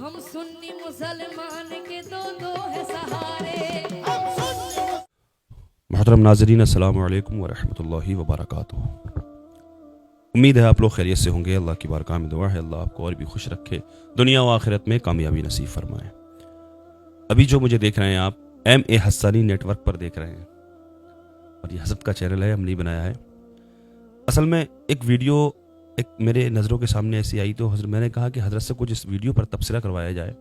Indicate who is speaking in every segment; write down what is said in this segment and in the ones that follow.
Speaker 1: हम सुन्नी मुसलमान के दो है सहारे।
Speaker 2: मुहतरम नाज़रीन, अस्सलामु अलैकुम वरहमतुल्लाहि वबरकातुहू। उम्मीद है आप लोग खैरियत से होंगे। अल्लाह की बारगाह में दुआ है अल्लाह आपको और भी खुश रखे, दुनिया व आखिरत में कामयाबी नसीब फरमाए। अभी जो मुझे देख रहे हैं आप MA हस्सानी नेटवर्क पर देख रहे हैं और ये हज़रत का चैनल है, हमने बनाया है। असल में एक वीडियो एक मेरे नज़रों के सामने ऐसी आई तो मैंने कहा कि हज़रत से कुछ इस वीडियो पर तबसरा करवाया जाए।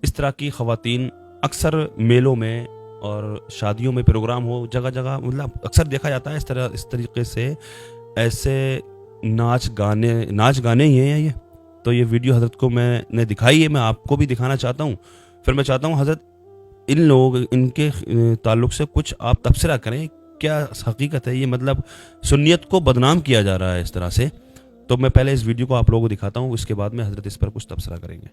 Speaker 2: इस तरह की ख़वातीन अक्सर मेलों में और शादियों में प्रोग्राम हो, जगह जगह मतलब अक्सर देखा जाता है इस तरीके से ऐसे नाच गाने ही हैं ये। तो ये वीडियो हज़रत को मैंने दिखाई है, मैं आपको भी दिखाना चाहता हूँ। फिर मैं चाहता हूँ हज़रत इन लोग इनके ताल्लुक़ से कुछ आप तबसरा करें, क्या हकीकत है ये, मतलब सुन्नियत को बदनाम किया जा रहा है इस तरह से। तो मैं पहले इस वीडियो को आप लोगों को दिखाता हूँ, इसके बाद में हज़रत इस पर कुछ तबसरा करेंगे।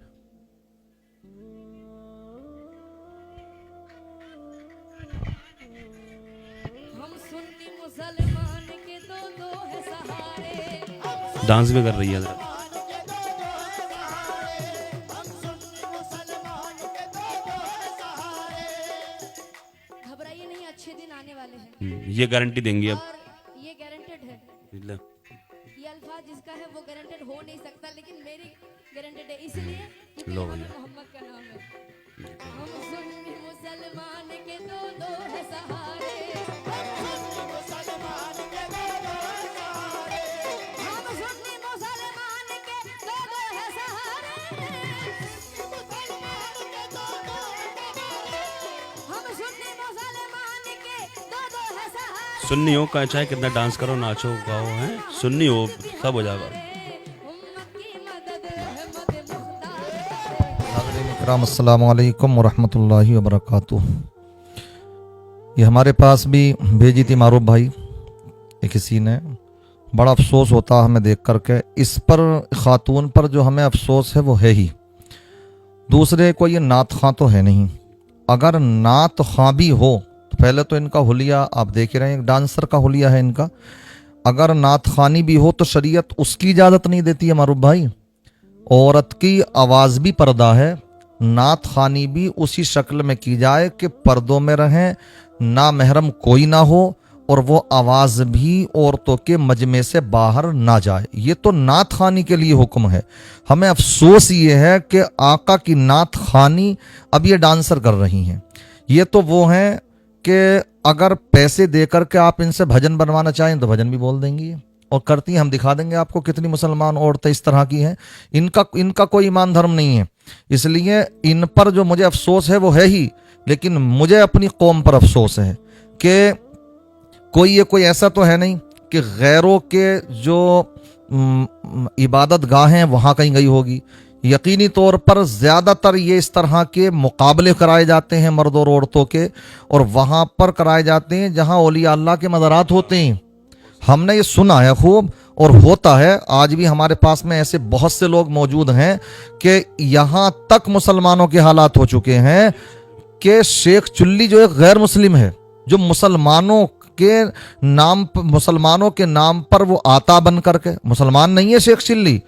Speaker 1: हम सुन्नी मुसलमान के दो है सहारे।
Speaker 2: डांस भी कर रही है हज़रत।
Speaker 1: घबराइए नहीं, अच्छे दिन आने वाले हैं
Speaker 2: ये गारंटी देंगी अब।
Speaker 1: और ये गारंटेड है। ये अल्फाज जिसका है वो गारंटेड हो नहीं सकता, लेकिन मेरी गारंटेड है, इसलिए क्योंकि
Speaker 2: लो
Speaker 1: यहाँ पे
Speaker 2: भैया।
Speaker 1: मोहम्मद का नाम है। हम सुन्नी मुसलमान के दो है सहारे। हम सुन्नी मुसलमान के दो है सहारे। हम सुन्नी मुसलमान के दो है सहारे। हम सुन्नी मुसलमान के दो है सहारे।
Speaker 2: सुन्नी हो चाहे कितना डांस करो, नाचो गाओ, हैं सुन्नी हो सब हो जाएगा।
Speaker 3: अस्सलामु अलैकुम वरहमतुल्लाहि वबरकातुहू। ये हमारे पास भी भेजी थी मारूफ भाई किसी ने। बड़ा अफसोस होता है हमें देख करके। इस पर ख़ातून पर जो हमें अफसोस है वो है ही, दूसरे को ये नात ख़ां तो है नहीं। अगर नात ख़ां भी हो तो पहले तो इनका हुलिया आप देख रहे हैं, डांसर का हुलिया है इनका। अगर नात ख़ानी भी हो तो शरीयत उसकी इजाज़त नहीं देती है मारूफ भाई। औरत की आवाज़ भी पर्दा है, नात ख़ानी भी उसी शक्ल में की जाए कि पर्दों में रहें, ना महरम कोई ना हो, और वो आवाज़ भी औरतों के मजमे से बाहर ना जाए। ये तो नात ख़ानी के लिए हुक्म है। हमें अफसोस ये है कि आका की नात ख़ानी अब ये डांसर कर रही हैं। ये तो वो हैं कि अगर पैसे दे करके आप इनसे भजन बनवाना चाहें तो भजन भी बोल देंगी और करती हैं। हम दिखा देंगे आपको कितनी मुसलमान औरतें इस तरह की हैं। इनका कोई ईमान धर्म नहीं है, इसलिए इन पर जो मुझे अफसोस है वो है ही। लेकिन मुझे अपनी कौम पर अफसोस है कि कोई ऐसा तो है नहीं कि गैरों के जो इबादत गाहें हैं वहाँ कहीं गई होगी। यकीनी तौर पर ज़्यादातर ये इस तरह के मुकाबले कराए जाते हैं मर्द और औरतों के, और वहाँ पर कराए जाते हैं जहाँ औलिया अल्लाह के मज़ारात होते हैं। हमने ये सुना है खूब और होता है। आज भी हमारे पास में ऐसे बहुत से लोग मौजूद हैं कि यहाँ तक मुसलमानों के हालात हो चुके हैं कि शेख चुल्ली जो एक गैर मुस्लिम है, जो मुसलमानों के नाम पर वो आता बन करके, मुसलमान नहीं है शेख चिल्ली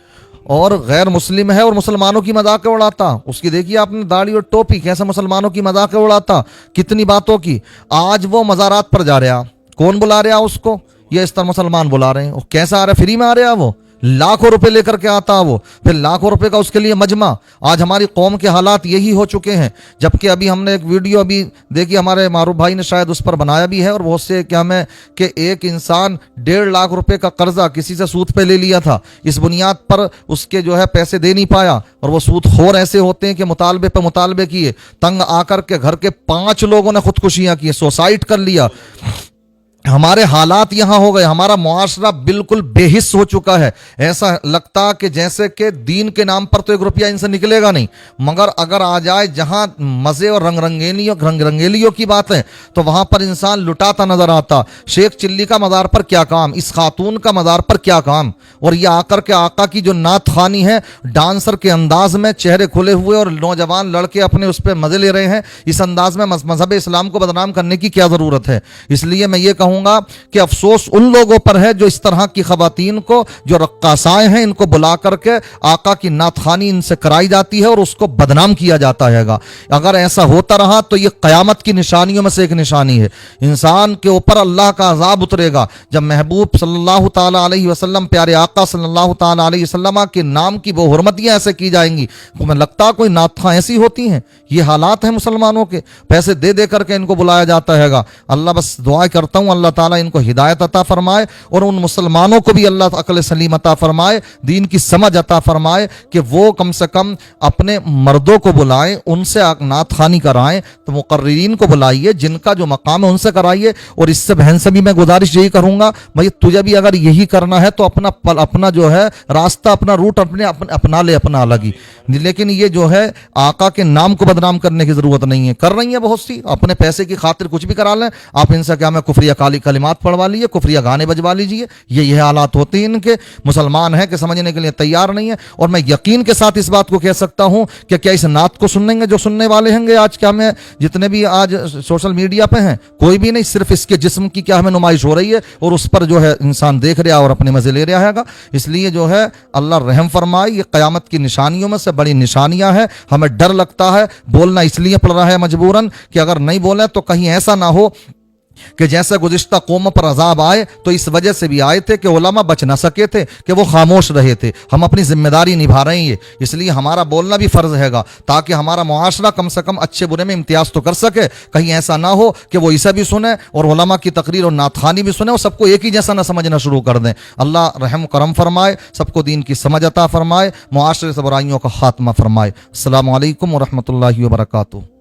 Speaker 3: और गैर मुस्लिम है और मुसलमानों की मजाक उड़ाता। उसकी देखिए आपने दाढ़ी और टोपी, कैसे मुसलमानों की मजाक उड़ाता, कितनी बातों की। आज वो मज़ारात पर जा रहा, कौन बुला रहा उसको? ये इस तरह मुसलमान बुला रहे हैं। और कैसा आ रहा है? फ्री में आ रहा है, वो लाखों रुपए लेकर के आता है वो, फिर लाखों रुपए का उसके लिए मजमा। आज हमारी कौम के हालात यही हो चुके हैं। जबकि अभी हमने एक वीडियो अभी देखी, हमारे मारूफ भाई ने शायद उस पर बनाया भी है, और बहुत से क्या में कि एक इंसान 1.5 लाख रुपए का कर्जा किसी से सूद पे ले लिया था, इस बुनियाद पर उसके जो है पैसे दे नहीं पाया, और वो सूदखोर ऐसे होते हैं कि मुतालबे पर मुतालबे किए, तंग आकर के घर के 5 लोगों ने खुदकुशियां की, सुसाइड कर लिया। हमारे हालात यहाँ हो गए, हमारा मुआशरा बिल्कुल बेहिस हो चुका है। ऐसा लगता कि जैसे कि दीन के नाम पर तो 1 रुपया इनसे निकलेगा नहीं, मगर अगर आ जाए जहाँ मज़े और रंगरंगेलियों की बात है तो वहाँ पर इंसान लुटाता नजर आता। शेख चिल्ली का मज़ार पर क्या काम, इस खातून का मज़ार पर क्या काम। और ये आकर के आका की जो नात खानी है, डांसर के अंदाज में, चेहरे खुले हुए और नौजवान लड़के अपने उस पर मज़े ले रहे हैं। इस अंदाज में मजहब इस्लाम को बदनाम करने की क्या ज़रूरत है। इसलिए मैं ये कहूँ کہوں گا کہ افسوس ان لوگوں پر ہے جو اس طرح کی خواتین کو جو رقاصائیں ہیں ان کو بلا کر کے آقا کی نعت خوانی ان سے کرائی جاتی ہے اور اس کو بدنام کیا جاتا ہے گا. اگر ایسا ہوتا رہا تو یہ قیامت کی نشانیوں میں سے ایک نشانی ہے. انسان کے اوپر اللہ کا عذاب اترے گا جب محبوب صلی اللہ تعالی علیہ وسلم پیارے آقا صلی اللہ تعالی علیہ وسلم کے نام کی وہ حرمتیاں ایسے کی جائیں گی. تمہیں لگتا کوئی نعت خواں ایسی ہوتی ہیں؟ یہ حالات ہیں مسلمانوں کے. پیسے دے دے کر کے ان کو بلایا جاتا ہے گا. اللہ بس دعا کرتا ہوں اللہ تعالیٰ ان کو ہدایت عطا فرمائے اور ان مسلمانوں کو بھی اللہ عقل سلیم عطا فرمائے, دین کی سمجھ عطا فرمائے کہ وہ کم سے کم اپنے مردوں کو بلائیں, ان سے نعت خوانی کرائیں. تو مقررین کو بلائیے, جن کا جو مقام ہے ان سے کرائیے. اور اس سے بہن سے بھی میں گزارش یہی کروں گا بھائی تجھے بھی اگر یہی کرنا ہے تو اپنا جو ہے راستہ اپنا روٹ اپنا لے اپنا الگ ہی. لیکن یہ جو ہے آقا کے نام کو بدنام کرنے کی ضرورت نہیں ہے. کر رہی ہیں بہت سی, اپنے پیسے کی خاطر کچھ بھی کرا لیں. آپ ان سے کیا میں کفریہ کالی کلمات پڑھوا لیجیے, کفریہ گانے بجوا لیجیے. یہ حالات ہوتے ہیں ان کے. مسلمان ہیں کہ سمجھنے کے لیے تیار نہیں ہے. اور میں یقین کے ساتھ اس بات کو کہہ سکتا ہوں کہ کیا اس نعت کو سنیں گے جو سننے والے ہیں گے آج کیا ہمیں جتنے بھی آج سوشل میڈیا پہ ہیں, کوئی بھی نہیں. صرف اس کے جسم کی کیا ہمیں نمائش ہو رہی ہے اور اس پر جو ہے انسان دیکھ رہا اور اپنے مزے لے رہا ہے گا. اس لیے جو ہے اللہ رحم فرمائے. یہ قیامت کی نشانیوں میں سے بڑی نشانیاں ہیں. ہمیں ڈر لگتا ہے, بولنا اس لیے پڑ رہا ہے مجبوراً کہ اگر نہیں بولیں تو کہیں ایسا نہ ہو کہ جیسے گزشتہ قوموں پر عذاب آئے تو اس وجہ سے بھی آئے تھے کہ علماء بچ نہ سکے تھے, کہ وہ خاموش رہے تھے. ہم اپنی ذمہ داری نبھا رہے ہیں, اس لیے ہمارا بولنا بھی فرض ہے گا تاکہ ہمارا معاشرہ کم سے کم اچھے برے میں امتیاز تو کر سکے. کہیں ایسا نہ ہو کہ وہ اسے بھی سنیں اور علماء کی تقریر اور نعت خوانی بھی سنیں اور سب کو ایک ہی جیسا نہ سمجھنا شروع کر دیں. اللہ رحم کرم فرمائے, سب کو دین کی سمجھ عطا فرمائے, معاشرے سے برائیوں کا خاتمہ فرمائے. السلام علیکم ورحمۃ اللہ وبرکاتہ.